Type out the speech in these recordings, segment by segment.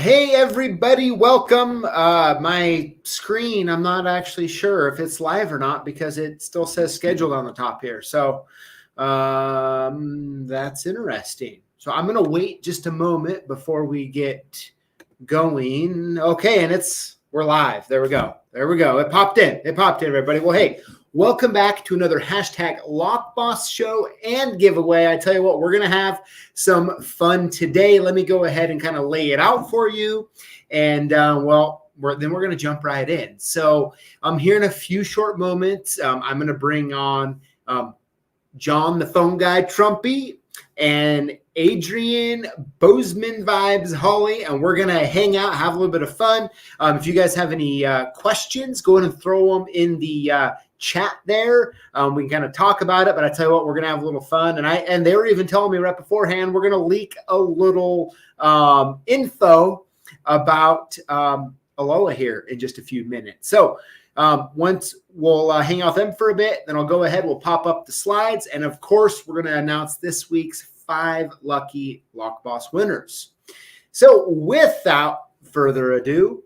Hey, everybody. Welcome. My screen, I'm not actually sure if it's live or not because it still says scheduled on the top here. So that's interesting. So I'm going to wait just a moment before we get going. Okay, and we're live. There we go. It popped in, everybody. Well, hey, welcome back to another hashtag Lockboss show and giveaway. I tell you what, we're going to have some fun today. Let me go ahead and kind of lay it out for you. And then we're going to jump right in. So I'm here in a few short moments. I'm going to bring on John, the phone guy, Trumpy, and Adrian, Bozeman Vibes, Holly, and we're going to hang out, have a little bit of fun. If you guys have any questions, go ahead and throw them in the chat there. We can kind of talk about it, but I tell you what, we're going to have a little fun. And they were even telling me right beforehand, we're going to leak a little info about Aloha here in just a few minutes. So once we'll hang out with them for a bit, then I'll go ahead, we'll pop up the slides. And of course, we're going to announce this week's 5 lucky Lockboss winners. So without further ado,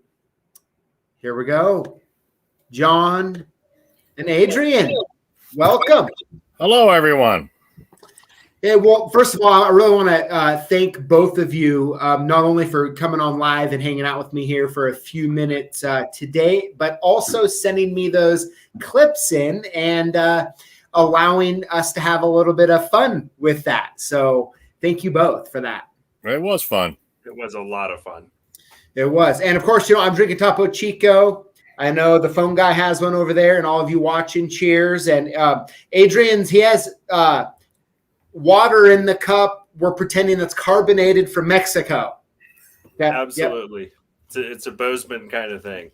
here we go. John and Adrian, welcome. Hello, everyone. Yeah, well, first of all, I really want to thank both of you, not only for coming on live and hanging out with me here for a few minutes today, but also sending me those clips in and allowing us to have a little bit of fun with that. So thank you both for that. It was fun. It was a lot of fun. It was. And of course, I'm drinking Topo Chico. I know the phone guy has one over there, and all of you watching, cheers. And Adrian's, he has water in the cup. We're pretending that's carbonated from Mexico. Absolutely. Yep. It's a Bozeman kind of thing.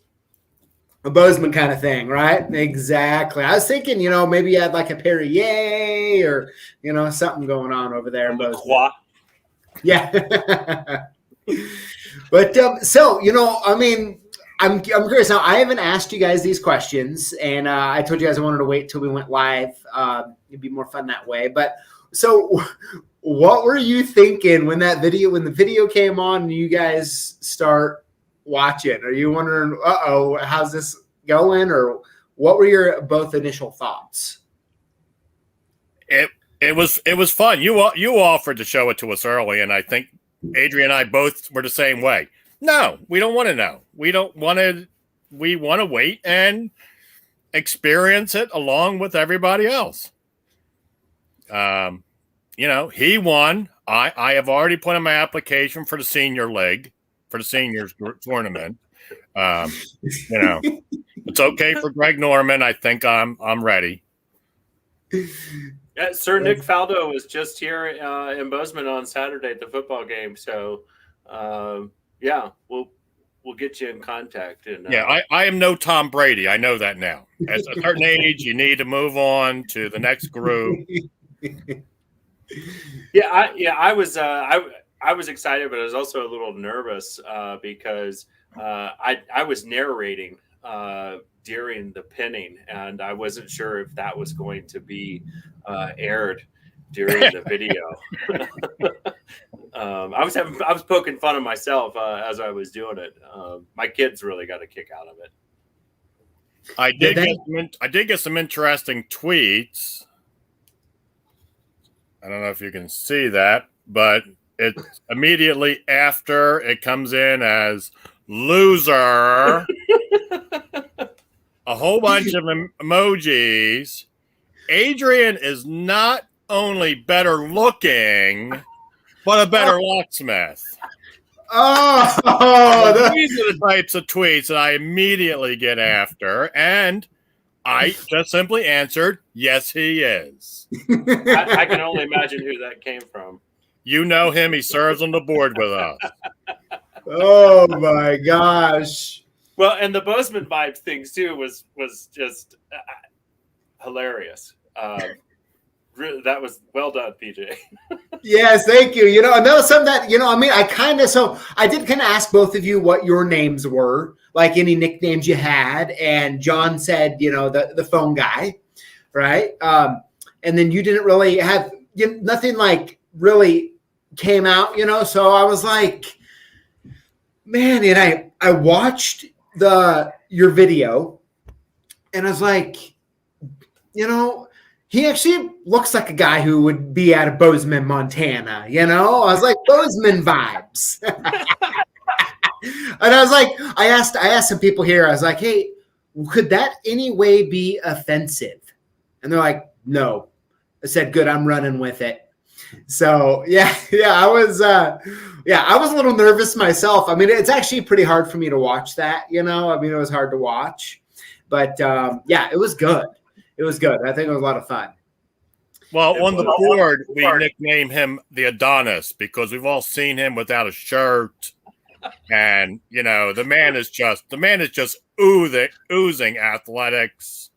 A Bozeman kind of thing, right? Exactly. I was thinking, maybe you had like a Perrier or, something going on over there in Bozeman. Yeah. But I'm curious now. I haven't asked you guys these questions, and I told you guys I wanted to wait till we went live. It'd be more fun that way. But so, what were you thinking when the video came on and you guys start watching? Are you wondering, how's this going, or what were your both initial thoughts? It was fun. You offered to show it to us early, and I think Adrian and I both were the same way. No, we don't want to know. We want to wait and experience it along with everybody else. He won. I have already put in my application for the senior league, for the seniors tournament. It's okay for Greg Norman. I think I'm ready. Yeah, Sir Nick Faldo was just here in Bozeman on Saturday at the football game. So, we'll get you in contact. And I am no Tom Brady. I know that now. At a certain age, you need to move on to the next group. I was excited, but I was also a little nervous because I was narrating during the pinning, and I wasn't sure if that was going to be aired during the video. I was poking fun of myself as I was doing it. My kids really got a kick out of it. I did get some interesting tweets. I don't know if you can see that, but it's immediately after it comes in as loser. A whole bunch of emojis. Adrian is not only better looking, but a better locksmith. These are the types of tweets that I immediately get after, and I just simply answered, yes, he is. I can only imagine who that came from. You know him. He serves on the board with us. Oh, my gosh. Well, and the Bozeman Vibes things, too, was just hilarious. That was well done, PJ. Yes, thank you. And that was something that, I did kind of ask both of you what your names were, like any nicknames you had. And John said, the phone guy, right? And then you didn't really have, nothing like really came out, so I was like, Man, and I watched your video, and I was like, he actually looks like a guy who would be out of Bozeman, Montana. I was like, Bozeman vibes. And I was like, I asked some people here. I was like, hey, could that any way be offensive? And they're like, no. I said, good. I'm running with it. So I was a little nervous myself. I mean, it's actually pretty hard for me to watch that. It was hard to watch, but it was good. It was good. I think it was a lot of fun. Well, on the board, we nickname him the Adonis because we've all seen him without a shirt, and the man is just oozing athletics.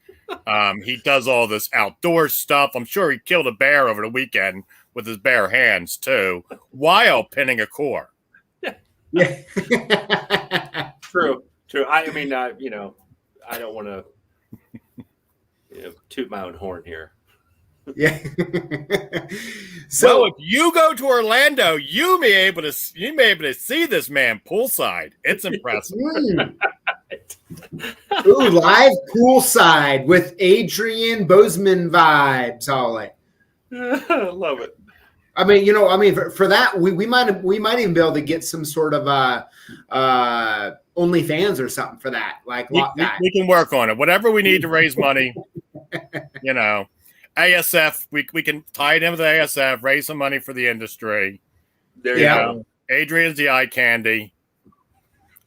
He does all this outdoor stuff. I'm sure he killed a bear over the weekend with his bare hands too, while pinning a core. Yeah. True. I mean, I don't want to toot my own horn here. Yeah. So if you go to Orlando, you may be able to see this man poolside. It's impressive. Ooh, live poolside with Adrian Bozeman vibes, Ollie. I love it. I mean, for that, we might even be able to get some sort of OnlyFans or something for that. Like we can work on it. Whatever we need to raise money. ASF, we can tie it in with the ASF, raise some money for the industry. There you go. Adrian's the eye candy.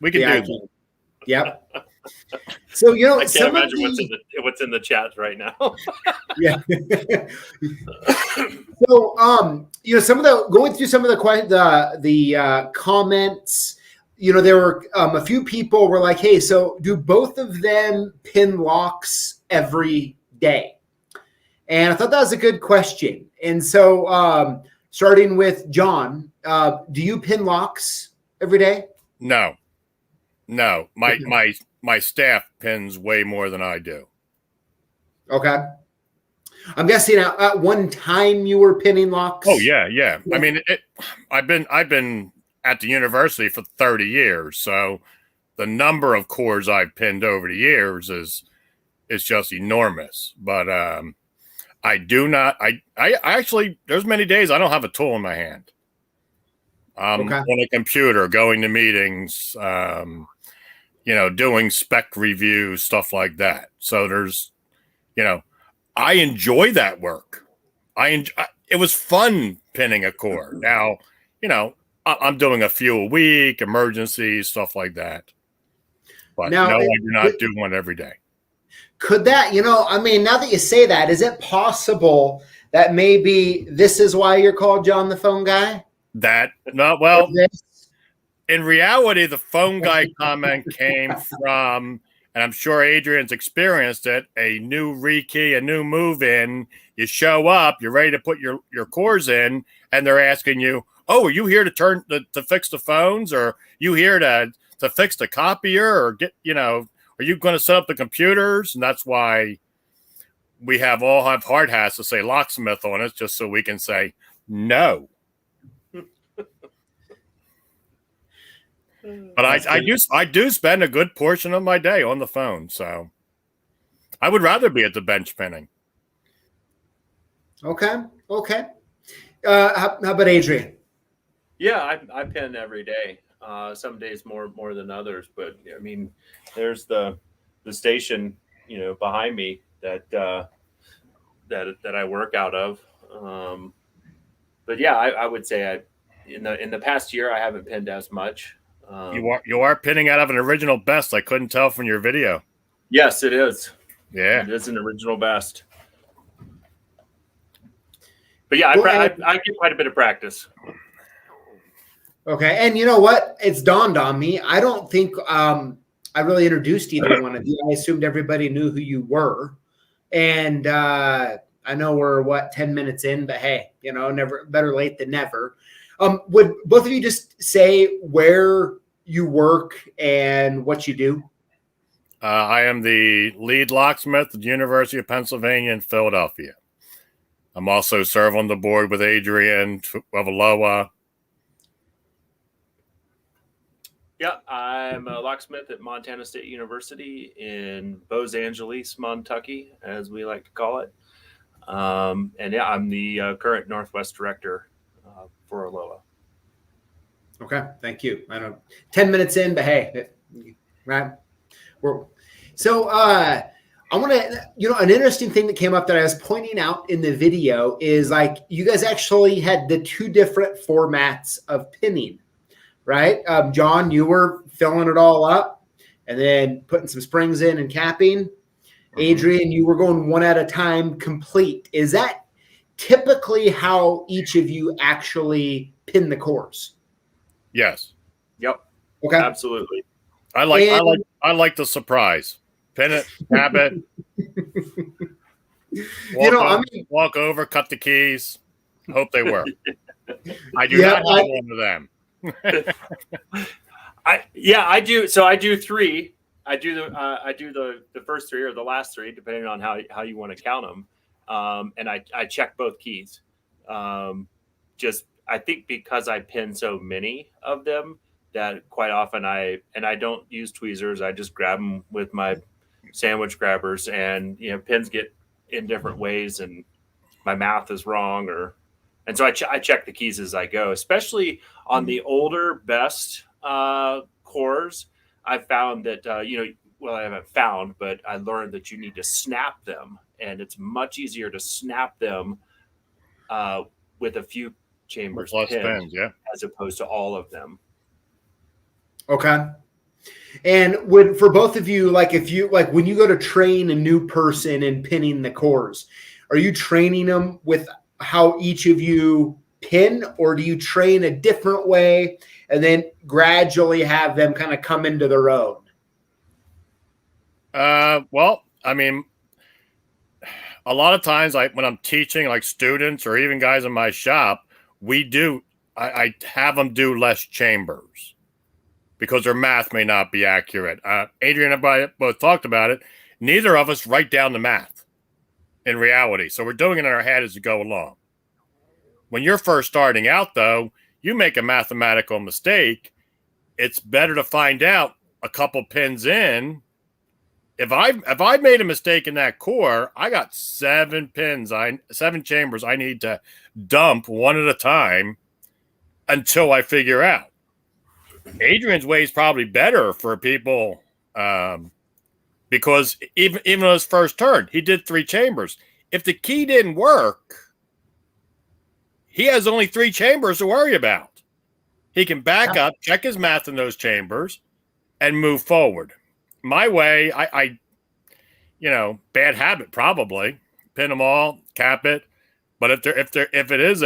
We can do that. Yep. So I can't imagine what's in the chat right now. Yeah. So going through some of the comments, there were a few people were like, hey, so do both of them pin locks every day? And I thought that was a good question. And so starting with John, do you pin locks every day? No. My staff pins way more than I do. Okay. I'm guessing at one time you were pinning locks. Oh yeah. I mean, I've been at the university for 30 years, so the number of cores I've pinned over the years is just enormous. But I do not. I actually, there's many days I don't have a tool in my hand. On a computer, going to meetings, doing spec reviews, stuff like that. So there's, I enjoy that work. It was fun pinning a core. Now, I'm doing a few a week, emergencies, stuff like that. But no, I do not do one every day. Could that, now that you say that, is it possible that maybe this is why you're called John the Phone Guy? In reality, the phone guy comment came from, and I'm sure Adrian's experienced it, a new rekey, a new move in. You show up, you're ready to put your cores in, and they're asking you, oh, are you here to fix the phones? Or are you here to fix the copier? Or are you going to set up the computers? And that's why we all have hard hats to say Locksmith on it, just so we can say no. But I do spend a good portion of my day on the phone, so I would rather be at the bench pinning. Okay. How about Adrian? Yeah, I pin every day. Some days more than others, but I mean, there's the station behind me that I work out of. But yeah, I would say in the past year I haven't pinned as much. You are pinning out of an original best. I couldn't tell from your video. Yes, it is. Yeah, it is an original best. But yeah, I get quite a bit of practice. Okay, and you know what? It's dawned on me. I don't think I really introduced either one of you. I assumed everybody knew who you were, and I know we're 10 minutes in, but hey, never better late than never. Would both of you just say where you work and what you do? I am the lead locksmith at the University of Pennsylvania in Philadelphia. I'm also serve on the board with Adrian of Aloha. Yeah, I'm a locksmith at Montana State University in Bozeman, Kentucky, as we like to call it. And yeah, I'm the current Northwest director for Aloha. Okay, thank you. I know 10 minutes in, but hey, right. I want to, an interesting thing that came up that I was pointing out in the video is like you guys actually had the two different formats of pinning, right? John, you were filling it all up and then putting some springs in and capping. Adrian, you were going one at a time complete. Is that typically how each of you actually pin the cores? Yes. Yep. Okay. Absolutely. I like the surprise. Pin it, cap it. Walk over, cut the keys. Hope they work. I do not have one of them. I do. So I do three. I do the first three or the last three, depending on how you want to count them. And I check both keys. I think because I pin so many of them that quite often I don't use tweezers. I just grab them with my sandwich grabbers, and pins get in different ways, and my math is wrong, and so I check the keys as I go, especially on the older best cores. I've found that I haven't found, but I learned that you need to snap them, and it's much easier to snap them with a few chambers pinned, as opposed to all of them. Okay. And for both of you, when you go to train a new person in pinning the cores, are you training them with how each of you pin, or do you train a different way and then gradually have them kind of come into their own? Well, I mean, a lot of times, when I'm teaching like students or even guys in my shop, I have them do less chambers because their math may not be accurate. Adrian and I both talked about it. Neither of us write down the math in reality. So we're doing it in our head as we go along. When you're first starting out, though, you make a mathematical mistake. It's better to find out a couple pins in. If I made a mistake in that core, I got 7 chambers I need to dump one at a time until I figure out. Adrian's way is probably better for people because even on his first turn, he did 3 chambers. If the key didn't work, he has only 3 chambers to worry about. He can back up, check his math in those chambers, and move forward. My way, I bad habit probably. Pin them all, cap it. But if it is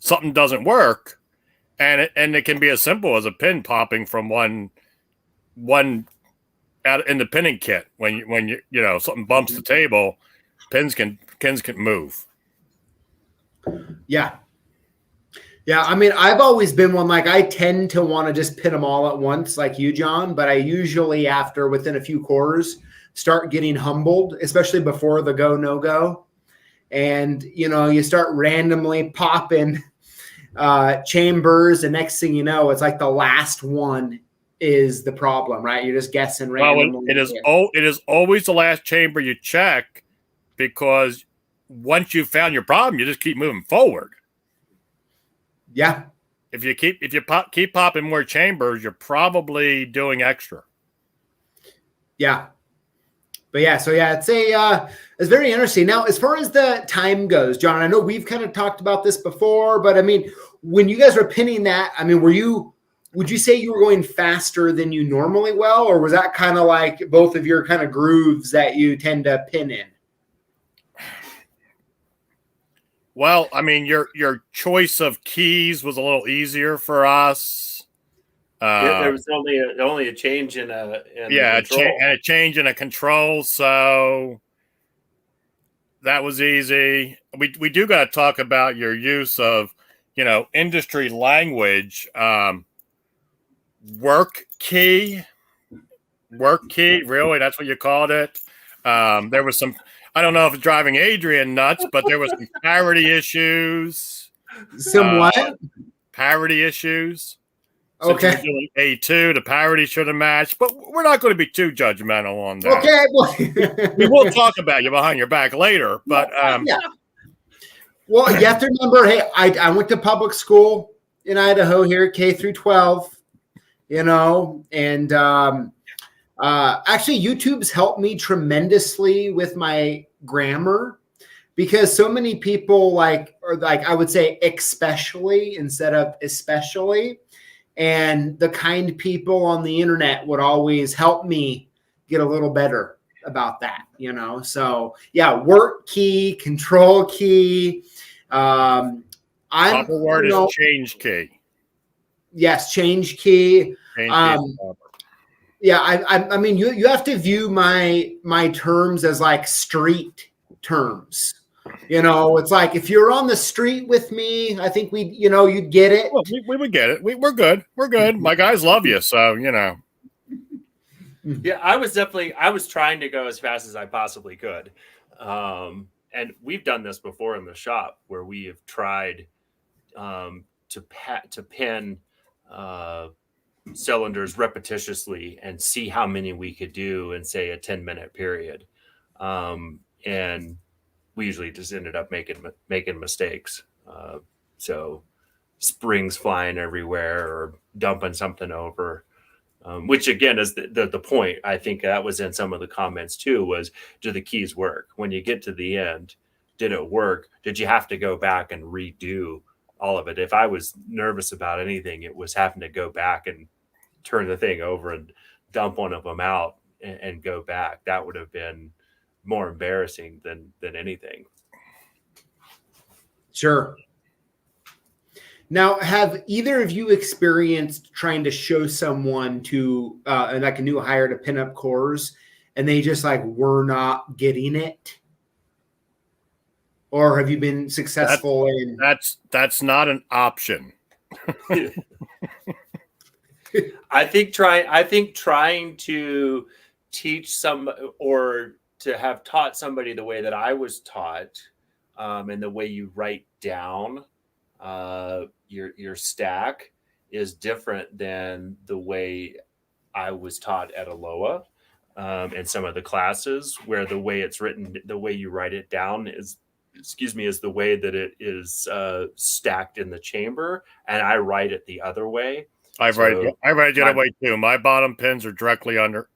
something doesn't work, and it can be as simple as a pin popping from one out in the pinning kit. When you something bumps the table, pins can move. Yeah. Yeah, I mean, I've always been one, I tend to want to just pin them all at once like you, John, but I usually within a few cores start getting humbled, especially before the go, no go. And, you start randomly popping chambers, and next thing you know, it's like the last one is the problem, right? You're just guessing randomly. Well, it is always the last chamber you check, because once you've found your problem, you just keep moving forward. Yeah. If you keep popping more chambers, you're probably doing extra. Yeah. But yeah, it's very interesting. Now, as far as the time goes, John, I know we've kind of talked about this before, but I mean, when you guys were pinning that, I mean, would you say you were going faster than you normally will, or was that kind of like both of your kind of grooves that you tend to pin in? Well, I mean, your choice of keys was a little easier for us. There was only a change in a change in a control, so that was easy. We do got to talk about your use of industry language. Work key, really? That's what you called it? There was some. I don't know if it's driving Adrian nuts, but there was some parity issues. Some what? Parity issues. Since Okay. you're doing A2, the parody should have matched, but we're not going to be too judgmental on that. Okay. Well, We will talk about you behind your back later, but yeah. Well, you have to remember, hey, I went to public school in Idaho here, K through 12, you know, and actually YouTube's helped me tremendously with my grammar because so many people like I would say especially instead of especially. And the kind people on the internet would always help me get a little better about that, you know? So yeah, work key, control key. proper word is change key. Yes, change key. Change key Yeah, I mean, you have to view my terms as like street terms. You know, it's like if you're on the street with me, I think you'd get it. Well, we would get it. We're good. We're good. My guys love you, so you know. Yeah, I was trying to go as fast as I possibly could, and we've done this before in the shop where we have tried to pin cylinders repetitiously and see how many we could do in say a 10-minute period, and we usually just ended up making mistakes. So springs flying everywhere or dumping something over, which again is the point. I think that was in some of the comments too, was do the keys work? When you get to the end, did it work? Did you have to go back and redo all of it? If I was nervous about anything, it was having to go back and turn the thing over and dump one of them out and go back. That would have been more embarrassing than anything. Sure. Now, have either of you experienced trying to show someone to like a new hire to pin up cores and they just like were not getting it? Or have you been successful in that's not an option. I think trying to teach some or to have taught somebody the way that I was taught, and the way you write down your stack is different than the way I was taught at Aloha, and some of the classes where the way it's written, the way you write it down is the way that it is stacked in the chamber, and I write it the other way. I write it the other way too. My bottom pins are directly under.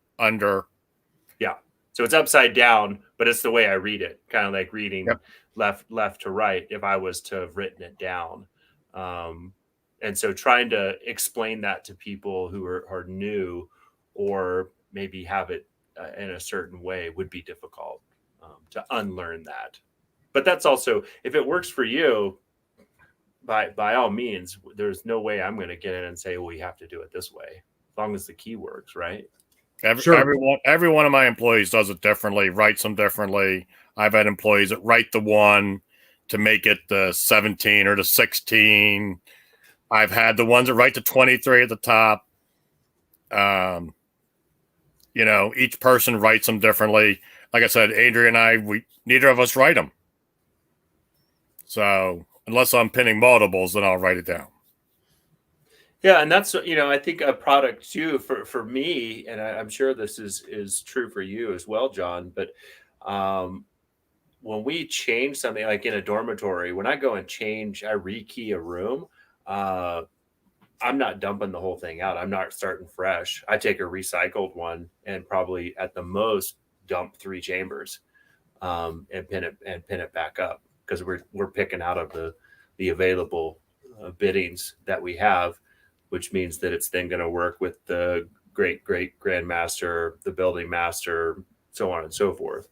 Yeah. So it's upside down, but it's the way I read it, kind of like reading left to right if I was to have written it down. And so trying to explain that to people who are new or maybe have it in a certain way would be difficult, to unlearn that. But that's also, if it works for you, by all means, there's no way I'm going to get in and say, well, you have to do it this way, as long as the key works, right? Every one of my employees does it differently, writes them differently. I've had employees that write the 1 to make it the 17 or the 16. I've had the ones that write the 23 at the top. You know, each person writes them differently. Like I said, Adrian and I, neither of us write them. So unless I'm pinning multiples, then I'll write it down. Yeah, and that's, I think a product too for me, and I'm sure this is true for you as well, John. But when we change something like in a dormitory, when I go and change, I rekey a room, I'm not dumping the whole thing out. I'm not starting fresh. I take a recycled one and probably at the most dump 3 chambers, and pin it back up, because we're picking out of the available biddings that we have, which means that it's then going to work with the great grandmaster, the building master, so on and so forth.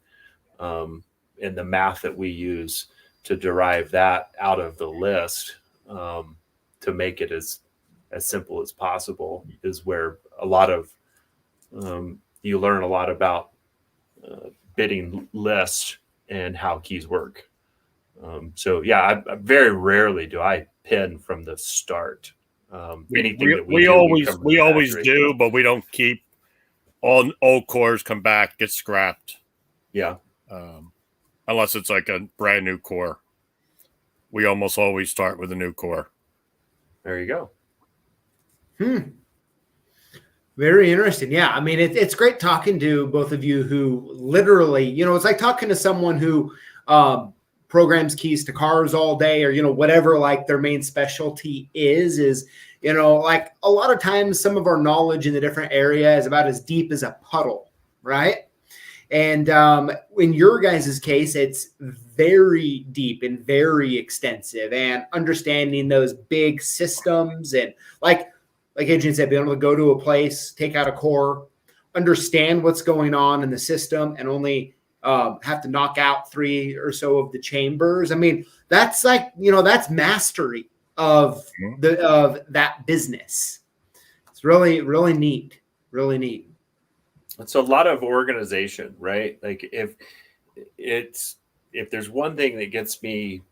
And the math that we use to derive that out of the list, to make it as simple as possible, is where a lot of you learn a lot about bidding lists and how keys work. So yeah, I very rarely do I pin from the start. Anything that we always do, but we don't keep all old cores come back, get scrapped. Yeah. Unless it's like a brand new core. We almost always start with a new core. There you go. Very interesting. Yeah. I mean, it's great talking to both of you who literally, it's like talking to someone who programs keys to cars all day, or, whatever like their main specialty is, like a lot of times some of our knowledge in the different area is about as deep as a puddle, right? And in your guys' case, it's very deep and very extensive, and understanding those big systems and like Adrian said, being able to go to a place, take out a core, understand what's going on in the system, and only have to knock out 3 or so of the chambers. I mean, that's like, that's mastery of that business. It's really, really neat. Really neat. It's a lot of organization, right? Like if there's one thing that gets me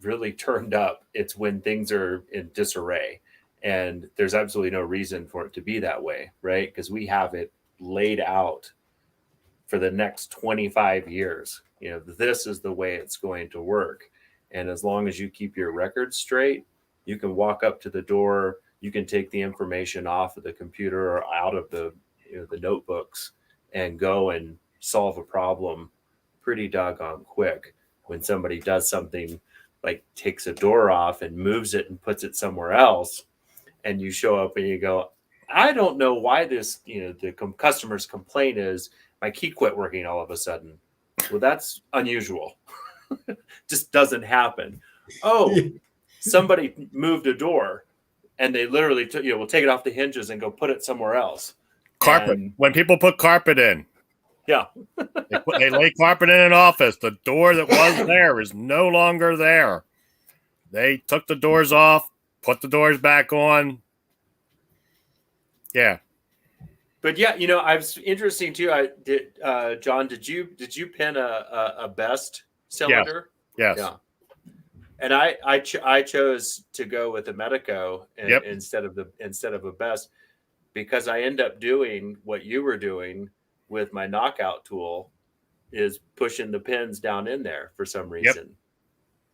really turned up, it's when things are in disarray. And there's absolutely no reason for it to be that way, right? Because we have it laid out for the next 25 years. This is the way it's going to work. And as long as you keep your records straight, you can walk up to the door, you can take the information off of the computer or out of the notebooks and go and solve a problem pretty doggone quick. When somebody does something like takes a door off and moves it and puts it somewhere else, and you show up and you go, I don't know why this, the customer's complaint is my key quit working all of a sudden. Well, that's unusual. Just doesn't happen. Oh, somebody moved a door and they literally will take it off the hinges and go put it somewhere else. Carpet. When people put carpet in. Yeah. They lay carpet in an office. The door that was there is no longer there. They took the doors off, put the doors back on. Yeah. But yeah, I was interesting too. John, did you pin a best cylinder? Yes. Yeah. And I chose to go with a Medico instead of a best, because I end up doing what you were doing with my knockout tool, is pushing the pins down in there for some reason. Yep.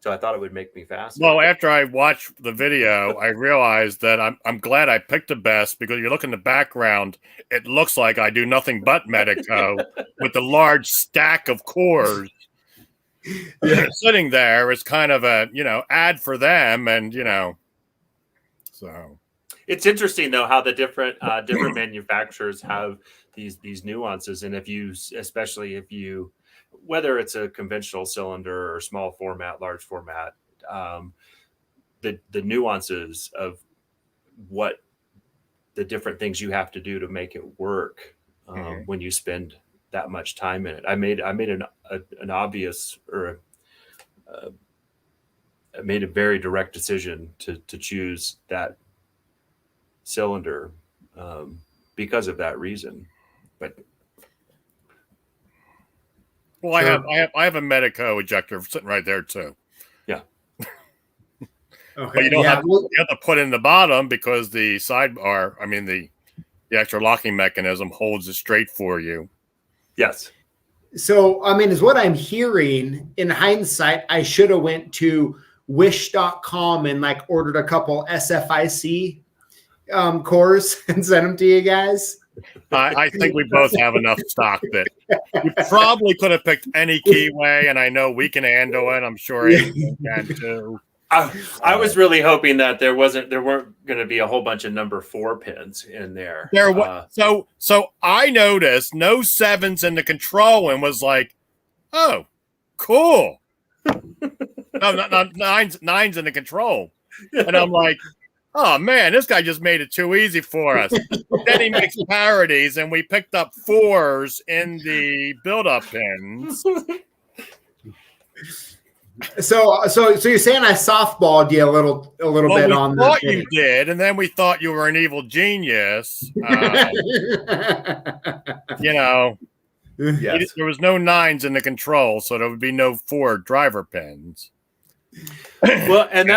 So I thought it would make me faster. Well, after I watched the video, I realized that I'm glad I picked the best, because you look in the background, it looks like I do nothing but Medico with the large stack of cores sitting there. It's kind of a, ad for them. And, so. It's interesting though, how the different manufacturers have these nuances. And especially if you, whether it's a conventional cylinder or small format, large format, the nuances of what the different things you have to do to make it work when you spend that much time in it. I made an obvious, or I made a very direct decision to choose that cylinder because of that reason. But well, sure. I have a Medico ejector sitting right there too. Yeah. Okay. But you don't have to put in the bottom, because the sidebar, the actual locking mechanism holds it straight for you. Yes. So, is what I'm hearing, in hindsight, I should have went to wish.com and ordered a couple SFIC cores and sent them to you guys. I think we both have enough stock that you probably could have picked any keyway, and I know we can handle it. I'm sure Adrian can too. I was really hoping that there weren't going to be a whole bunch of number 4 pins in there. So I noticed no 7s in the control and was like, oh, cool. No, not 9s in the control. And I'm like, oh man, this guy just made it too easy for us. Then he makes parodies, and we picked up 4s in the build-up pins. So you're saying I softballed you a little bit on that? We thought you did, and then we thought you were an evil genius. Yes. There was no 9s in the control, so there would be no 4 driver pins. Well, and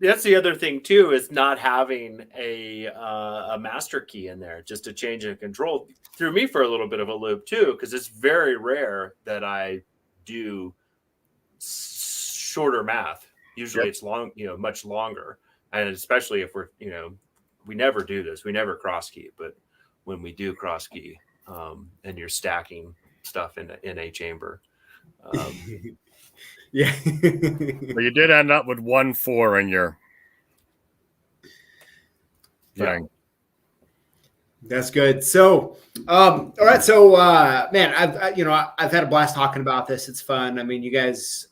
that's the other thing too, is not having a master key in there just to change a control. Threw me for a little bit of a loop too, because it's very rare that I do shorter math. Usually it's long, much longer, and especially if we're we never do this. We never cross key, but when we do cross key, and you're stacking stuff in a chamber. Yeah. But you did end up with 1-4 in your thing. That's good. So, all right. So, man, I've had a blast talking about this. It's fun. I mean, you guys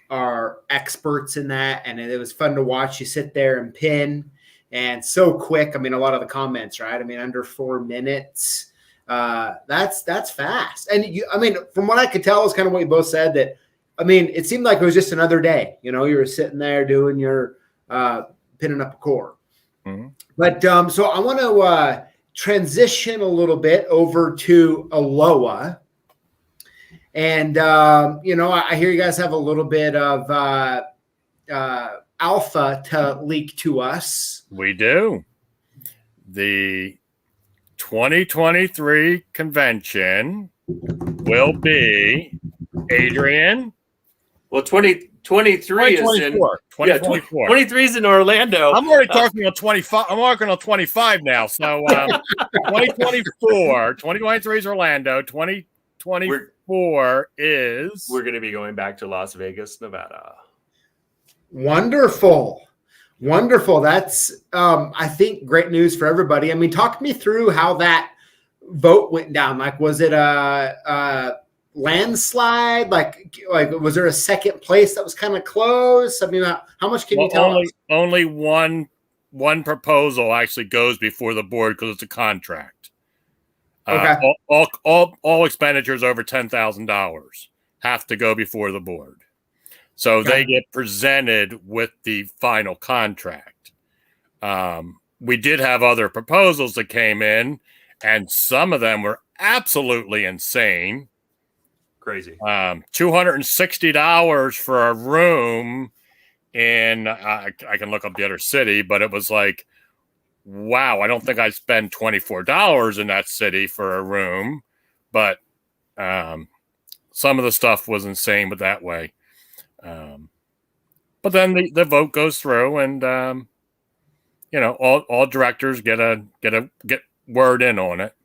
are experts in that, and it was fun to watch you sit there and pin, and so quick. I mean, a lot of the comments, right? I mean, under 4 minutes. That's fast. And I mean, from what I could tell, is kind of what you both said. That, I mean, it seemed like it was just another day. You know, you were sitting there doing your pinning up a core. Mm-hmm. But so I want to transition a little bit over to Aloha. And, I hear you guys have a little bit of alpha to leak to us. We do. The 2023 convention will be, Adrian? Well, 2023 is in 2024. 23 is in Orlando. I'm already talking on 25. I'm working on 25 now. So 2024, 2023 is Orlando. 2024 is. We're going to be going back to Las Vegas, Nevada. Wonderful. That's, I think, great news for everybody. I mean, talk me through how that vote went down. Like, was it a landslide? Like was there a second place that was kind of close? I mean, how much can you tell us? Only one proposal actually goes before the board because it's a contract. Okay. All expenditures over $10,000 have to go before the board. So they get presented with the final contract. We did have other proposals that came in, and some of them were absolutely insane. Crazy. $260 for a room in, I can look up the other city, but it was like, wow, I don't think I'd spend $24 in that city for a room. But some of the stuff was insane, but that way. But then the vote goes through, and all directors get word in on it.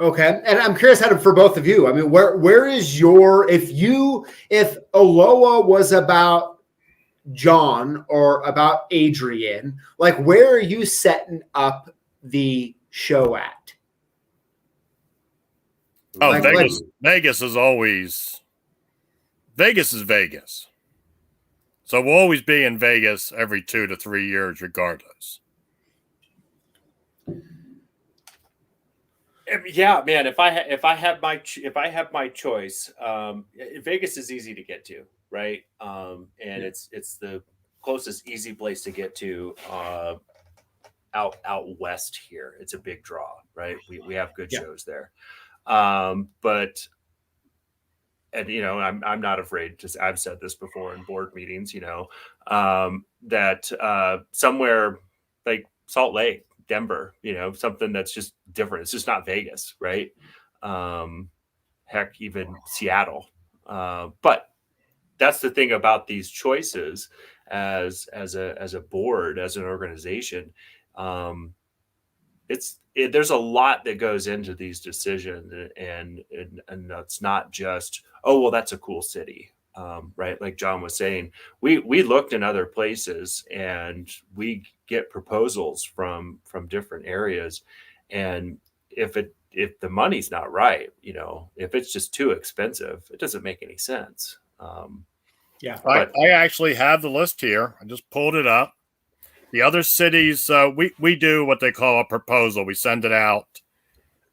Okay, and I'm curious for both of you. I mean, where is your if Aloha was about John or about Adrian, like where are you setting up the show at? Oh, Vegas is always. Vegas is Vegas. So we'll always be in Vegas every 2 to 3 years, regardless. Yeah, man. If I have my choice, Vegas is easy to get to, right? And it's the closest easy place to get to out west here. It's a big draw, right? We have good shows there, but. And, I'm not afraid to, I've said this before in board meetings, that somewhere like Salt Lake, Denver, something that's just different. It's just not Vegas, right? Heck, even Seattle. But that's the thing about these choices as a board, as an organization. There's a lot that goes into these decisions, and that's not just, oh, well, that's a cool city, right? Like John was saying, we looked in other places, and we get proposals from different areas, and if the money's not right, if it's just too expensive, it doesn't make any sense. I actually have the list here. I just pulled it up. The other cities, we do what they call a proposal. We send it out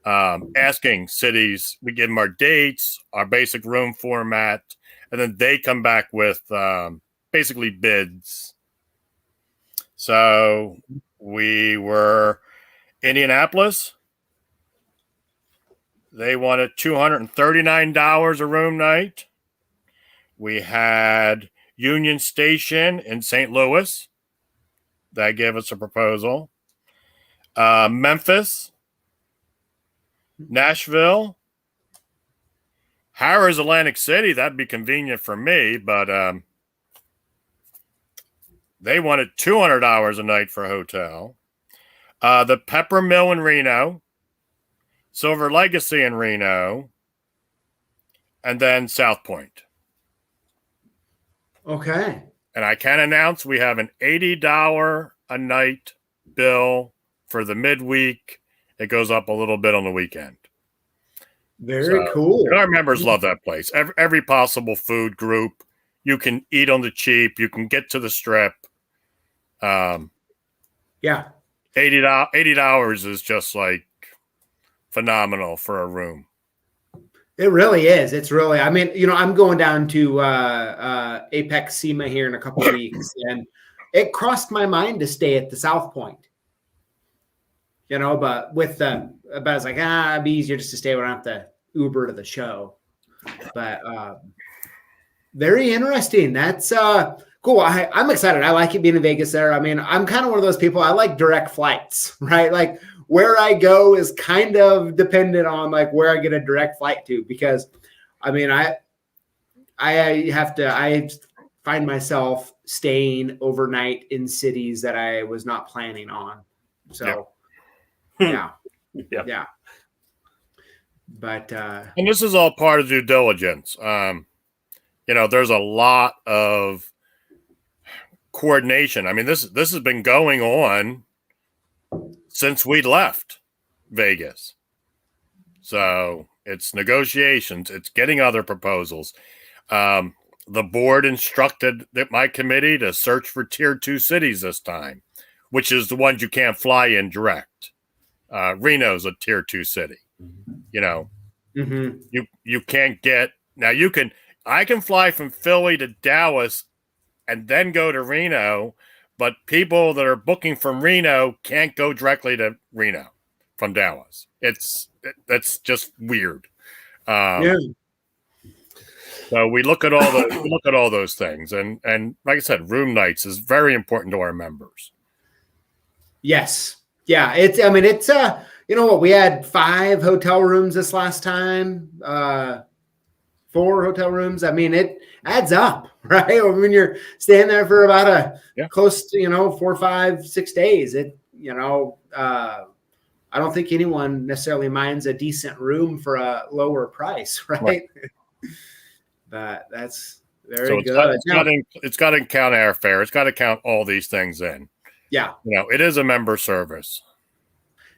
asking cities. We give them our dates, our basic room format, and then they come back with basically bids. So we were Indianapolis. They wanted $239 a room night. We had Union Station in St. Louis. That gave us a proposal. Memphis, Nashville, Harrah's, Atlantic City. That'd be convenient for me, but They wanted $200 a night for a hotel. The Pepper Mill in Reno, Silver Legacy in Reno, and then South Point. Okay. And I can announce we have an $80 a night bill for the midweek. It goes up a little bit on the weekend. Very cool. And our members love that place. Every possible food group. You can eat on the cheap. You can get to the strip. Yeah. $80 is just like phenomenal for a room. It really is. It's really, I mean, I'm going down to Apex SEMA here in a couple of weeks, and it crossed my mind to stay at the South Point. But I was like, it'd be easier just to stay where I don't have to Uber to the show. But very interesting. That's cool. I'm excited. I like it being in Vegas there. I mean, I'm kind of one of those people. I like direct flights, right? Like where I go is kind of dependent on like where I get a direct flight to, because I mean, I find myself staying overnight in cities that I was not planning on. So yeah. But and this is all part of due diligence. There's a lot of coordination. I mean, this has been going on since we left Vegas. So it's negotiations. It's getting other proposals. The board instructed my committee to search for tier 2 cities this time, which is the ones you can't fly in direct. Reno's a tier 2 city. You can't get now. I can fly from Philly to Dallas and then go to Reno, but people that are booking from Reno can't go directly to Reno from Dallas. That's just weird. So we look at all those things, and like I said, room nights is very important to our members. Yes, yeah. It's we had 5 hotel rooms this last time. 4 hotel rooms. I mean, it adds up, right? When you're staying there for about close to, 4, 5, 6 days, I don't think anyone necessarily minds a decent room for a lower price, right? But that's very good. It's got to count airfare. It's got to count all these things in. Yeah. It is a member service.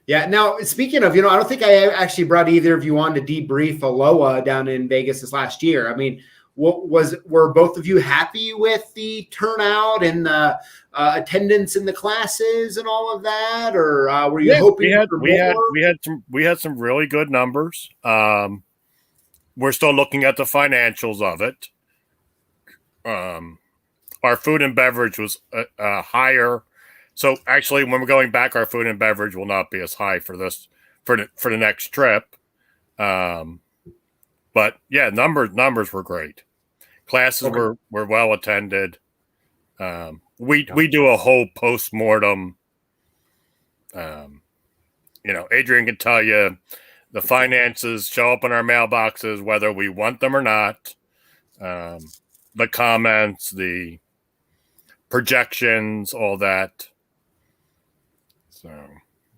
Yeah. Now, speaking of, I don't think I actually brought either of you on to debrief Aloha down in Vegas this last year. I mean, were both of you happy with the turnout and the attendance in the classes and all of that, or were you hoping for more? We had some really good numbers. We're still looking at the financials of it. Our food and beverage was higher. So actually, when we're going back, our food and beverage will not be as high for the next trip. But yeah, numbers were great. Classes were well attended. We do a whole postmortem. Adrian can tell you the finances show up in our mailboxes, whether we want them or not. The comments, the projections, all that. So,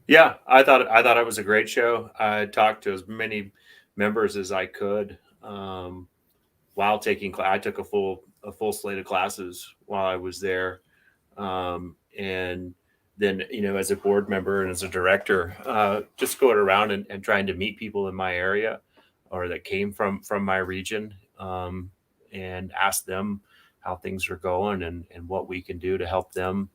yeah, I thought it was a great show. I talked to as many members as I could while taking. I took a full slate of classes while I was there, and then as a board member and as a director, just going around and trying to meet people in my area or that came from my region, and ask them how things are going and what we can do to help them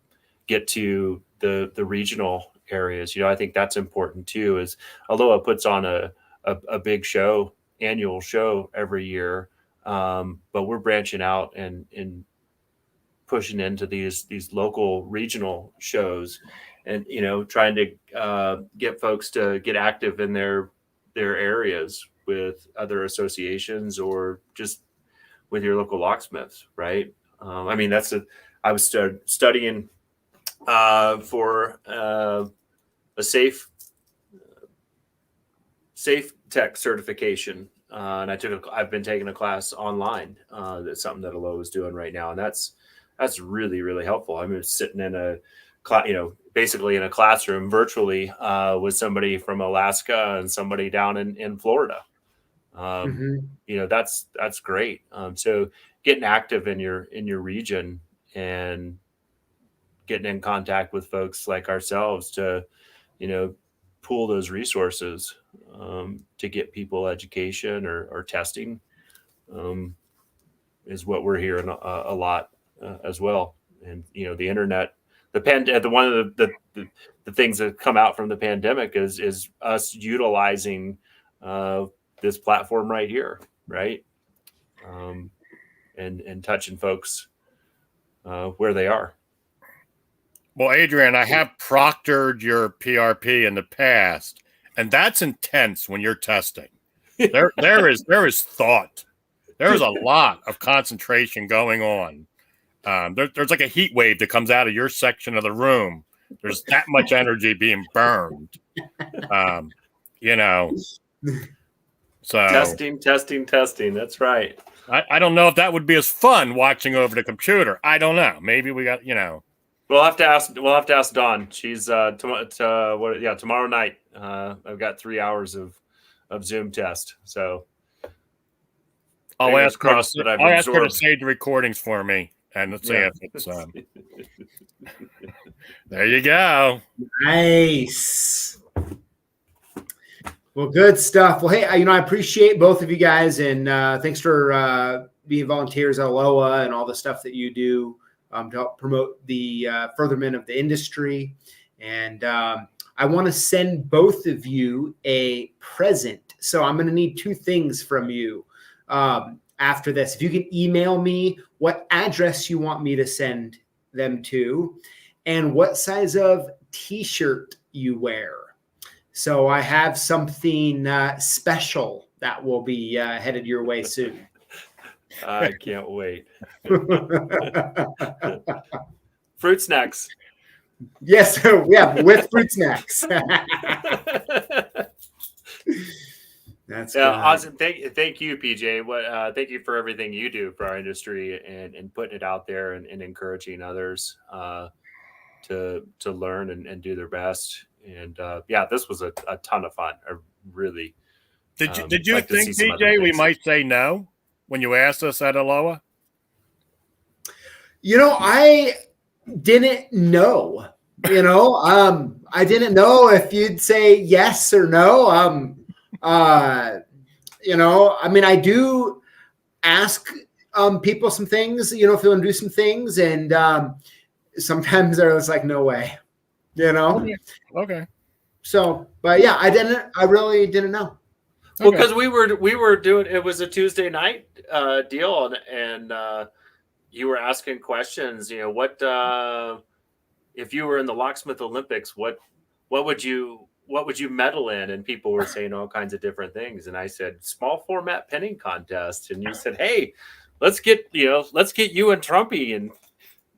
get to the regional areas. I think that's important too, is Aloha puts on a big show, annual show every year. But we're branching out and pushing into these local regional shows and, trying to get folks to get active in their areas with other associations or just with your local locksmiths. Right. I mean, I was studying for a safe tech certification, and I've been taking a class online. That's something that Aloha is doing right now, and that's that's really, really helpful. I mean, sitting in a basically in a classroom virtually with somebody from Alaska and somebody down in Florida. That's great. So getting active in your region and getting in contact with folks like ourselves to, pool those resources to get people education or testing is what we're hearing a lot as well. And the internet, one of the things that come out from the pandemic is us utilizing this platform right here, right? And touching folks where they are. Well, Adrian, I have proctored your PRP in the past, and that's intense when you're testing. There is thought. There's a lot of concentration going on. There's like a heat wave that comes out of your section of the room. There's that much energy being burned. So testing. That's right. I don't know if that would be as fun watching over the computer. I don't know. Maybe we got, We'll have to ask Dawn. She's tomorrow night. I've got 3 hours of Zoom test. So I'll ask her to save the recordings for me, and let's see if it's. There you go. Nice. Well, good stuff. Well, hey, I appreciate both of you guys, and thanks for being volunteers at Aloha and all the stuff that you do to help promote the furtherment of the industry. And I want to send both of you a present. So I'm going to need 2 things from you after this. If you can email me what address you want me to send them to and what size of T-shirt you wear. So I have something special that will be headed your way soon. I can't wait. Fruit snacks. Yes, yeah, with fruit snacks. That's awesome. Thank you, PJ. Thank you for everything you do for our industry and putting it out there and encouraging others to learn and do their best. And this was a ton of fun. I really did you think, PJ, we might say no when you asked us at Aloha? I didn't know. I didn't know if you'd say yes or no. I do ask people some things, if they want to do some things, and sometimes they're just like, no way, Okay. So, but yeah, I really didn't know. Well, because we were doing, it was a Tuesday night deal, and you were asking questions. What if you were in the Locksmith Olympics? What would you medal in? And people were saying all kinds of different things. And I said, small format pinning contest. And you said, hey, let's get you and Trumpy and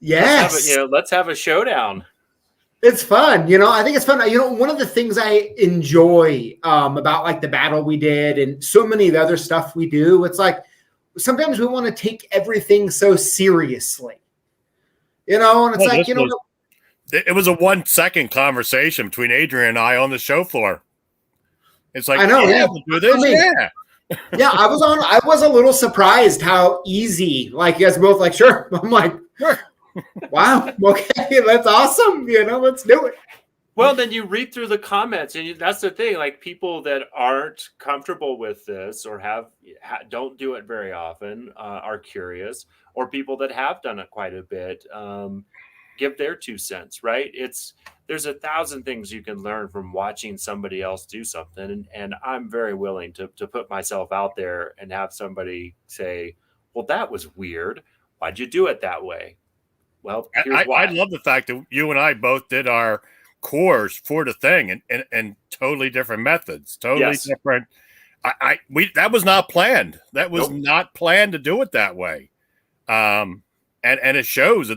let's have a showdown. It's fun. I think it's fun. One of the things I enjoy about like the battle we did and so many of the other stuff we do, it's like sometimes we want to take everything so seriously, and it's it was a 1-second conversation between Adrian and I on the show floor. It's like, I know, we'll do this. Yeah. I was a little surprised how easy, like you guys were both like, sure. I'm like, sure. Wow. Okay. That's awesome. Let's do it. Well, then you read through the comments, and that's the thing. Like people that aren't comfortable with this or don't do it very often, are curious, or people that have done it quite a bit, give their 2 cents. Right? There's 1,000 things you can learn from watching somebody else do something, and I'm very willing to put myself out there and have somebody say, "Well, that was weird. Why'd you do it that way?" Well, here's why. I love the fact that you and I both did our course for the thing and totally different methods, different. That was not planned. That was not planned to do it that way. And it shows.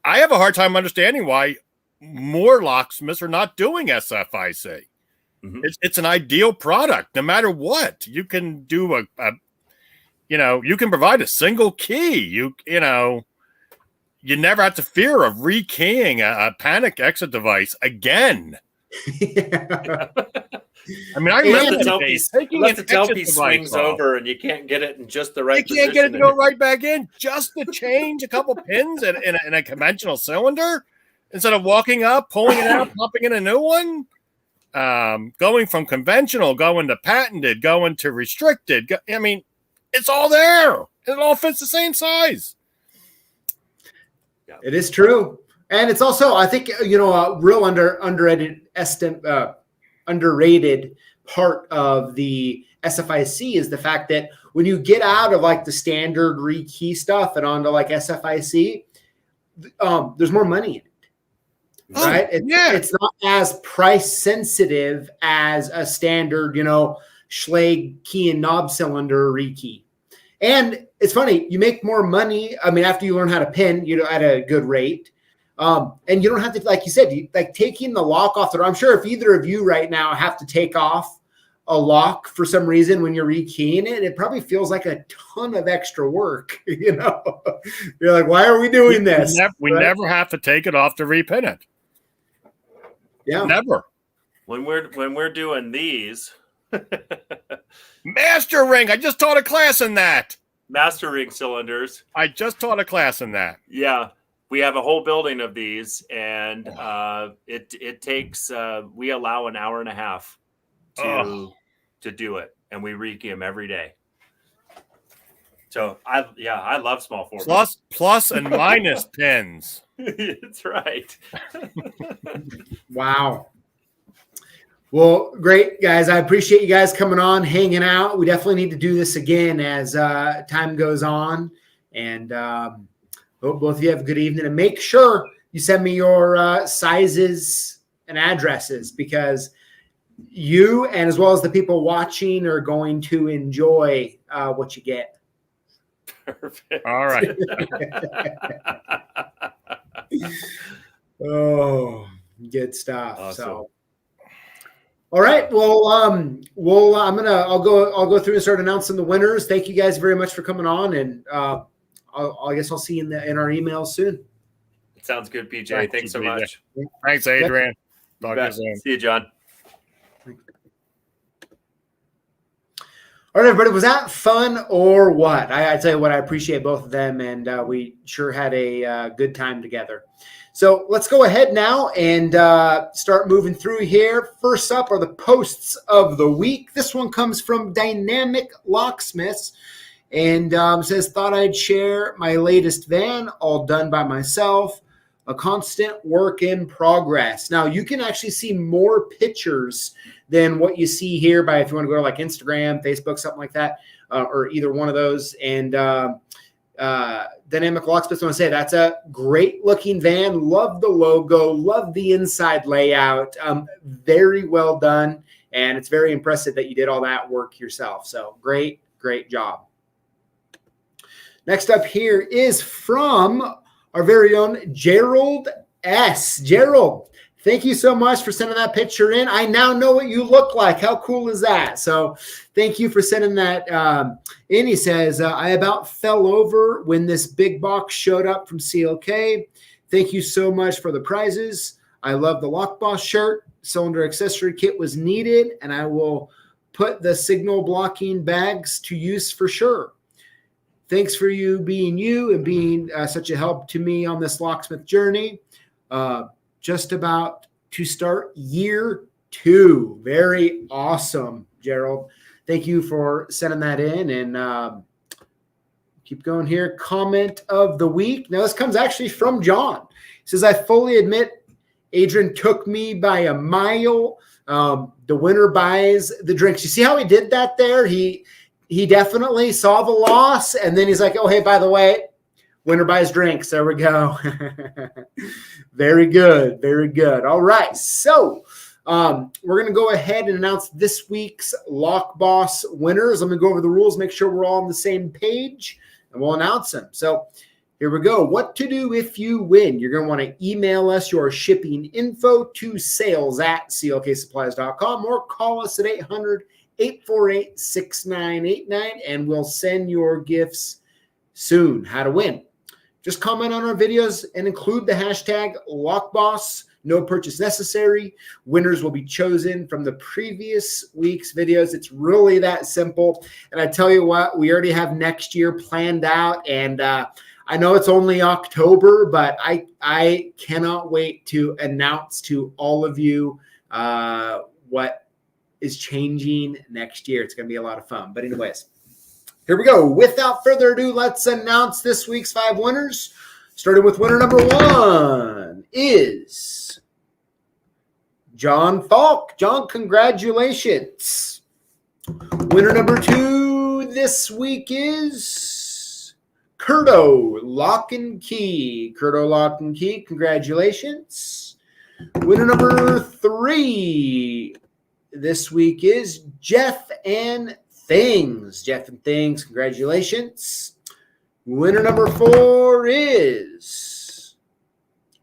I have a hard time understanding why more locksmiths are not doing SFIC. Mm-hmm. It's an ideal product, no matter what. You can do you can provide a single key. you never have to fear of rekeying a panic exit device again. Yeah. I mean, I remember the days taking unless an the tailpiece exit device swings off. over and you can't get it in just the right You position. can't get it to go right back in just to change a couple pins in a conventional cylinder instead of walking up, pulling it out, popping in a new one. Going from conventional, going to patented, going to restricted. I mean, it's all there. It all fits the same size. It is true. And it's also, I think, a real underrated part of the SFIC is the fact that when you get out of like the standard rekey stuff and onto like SFIC, there's more money in it. Right? It's not as price sensitive as a standard, Schlage key and knob cylinder rekey. And it's funny, you make more money. I mean, after you learn how to pin, at a good rate. And you don't have to, like you said, like taking the lock off the door. I'm sure if either of you right now have to take off a lock for some reason when you're rekeying it, it probably feels like a ton of extra work. You're like, why are we doing this? We never have to take it off to repin it. Yeah, never. When we're doing these, master ring. I just taught a class in that. Master ring cylinders. I just taught a class in that. Yeah. We have a whole building of these, and it takes we allow an hour and a half to do it, and we rekey them every day. So I love small format. Plus and minus pins. That's right. Wow. Well, great guys. I appreciate you guys coming on, hanging out. We definitely need to do this again as time goes on, and. Hope both of you have a good evening, and make sure you send me your sizes and addresses, because you and as well as the people watching are going to enjoy what you get. Perfect. All right. Oh, good stuff. Awesome. So, all right. Well, I'll go through and start announcing the winners. Thank you guys very much for coming on, and I guess I'll see you in our emails soon. Sounds good, PJ. Thanks so much. Thanks, Adrian. Talk to you soon. See you, John. All right, everybody. Was that fun or what? I tell you what, I appreciate both of them, and we sure had a good time together. So let's go ahead now and start moving through here. First up are the posts of the week. This one comes from Dynamic Locksmiths. And says, thought I'd share my latest van, all done by myself, a constant work in progress. Now, you can actually see more pictures than what you see here if you want to go to like Instagram, Facebook, something like that, or either one of those. And Dynamic Locksmith, I want to say that's a great looking van. Love the logo, love the inside layout. Very well done. And it's very impressive that you did all that work yourself. So great job. Next up here is from our very own Gerald S. Gerald, thank you so much for sending that picture in. I now know what you look like. How cool is that? So thank you for sending that in. He says, I about fell over when this big box showed up from CLK. Thank you so much for the prizes. I love the Lockboss shirt. Cylinder accessory kit was needed, and I will put the signal blocking bags to use for sure. Thanks for you and being such a help to me on this locksmith journey. Just about to start year 2. Very awesome, Gerald. Thank you for sending that in. And keep going here. Comment of the week. Now, this comes actually from John. He says, I fully admit Adrian took me by a mile. The winner buys the drinks. You see how he did that there? He definitely saw the loss, and then he's like, oh, hey, by the way, winner buys drinks. There we go. Very good. Very good. All right. So we're going to go ahead and announce this week's Lockboss winners. I'm going to go over the rules, make sure we're all on the same page, and we'll announce them. So here we go. What to do if you win. You're going to want to email us your shipping info to sales@CLKsupplies.com or call us at 800-848-6989, and we'll send your gifts soon. How to win. just comment on our videos and include the hashtag Lockboss. No purchase necessary. Winners will be chosen from the previous week's videos. It's really that simple. And I tell you what, we already have next year planned out. And I know it's only October, but I cannot wait to announce to all of you what is changing next year. It's going to be a lot of fun. But anyways, here we go. Without further ado, let's announce this week's 5 winners. Starting with winner number 1 is John Falk. John, congratulations. Winner number 2 this week is Curto Lock and Key. Curto Lock and Key, congratulations. Winner number 3 this week is Jeff and Things. Jeff and Things, congratulations. Winner number 4 is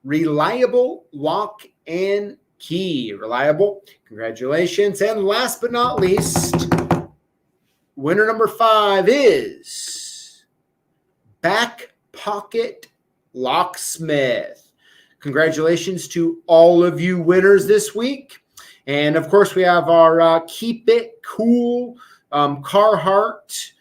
Reliable Lock and Key. Reliable, congratulations. And last but not least, winner number 5 is Back Pocket Locksmith. Congratulations to all of you winners this week. And of course, we have our Keep It Cool Carhartt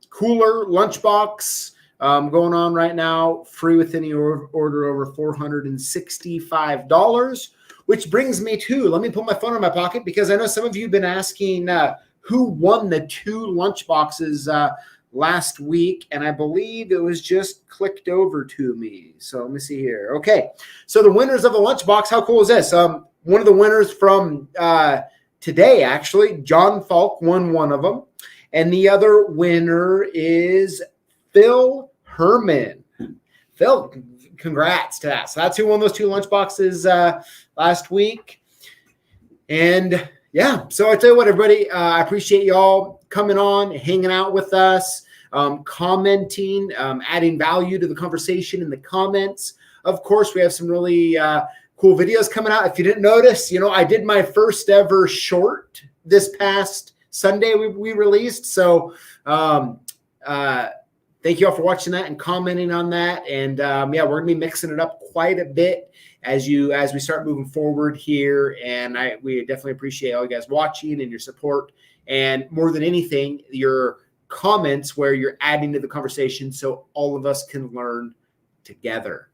cooler lunchbox going on right now, free with any order over $465, which brings me to, let me put my phone in my pocket because I know some of you have been asking who won the 2 lunchboxes last week, and I believe it was just clicked over to me. So let me see here. Okay, so the winners of the lunchbox, how cool is this? One of the winners from today, actually, John Falk won one of them. And the other winner is Phil Herman. Phil, congrats to that. So that's who won those 2 lunchboxes last week. And yeah, so I tell you what, everybody, I appreciate y'all coming on, hanging out with us, commenting, adding value to the conversation in the comments. Of course, we have some really cool videos coming out. If you didn't notice, I did my first ever short this past Sunday we released. So thank you all for watching that and commenting on that. And yeah, we're gonna be mixing it up quite a bit as we start moving forward here. And we definitely appreciate all you guys watching and your support. And more than anything, your comments where you're adding to the conversation so all of us can learn together.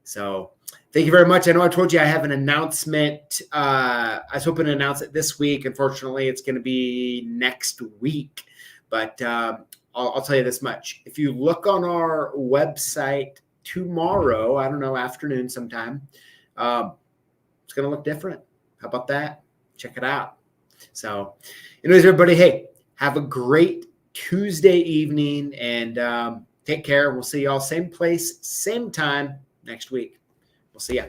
So thank you very much. I know I told you I have an announcement. I was hoping to announce it this week. Unfortunately, it's going to be next week. But I'll tell you this much. If you look on our website tomorrow, I don't know, afternoon sometime, it's going to look different. How about that? Check it out. So anyways, everybody, hey, have a great Tuesday evening and take care. We'll see y'all same place, same time next week. We'll see ya.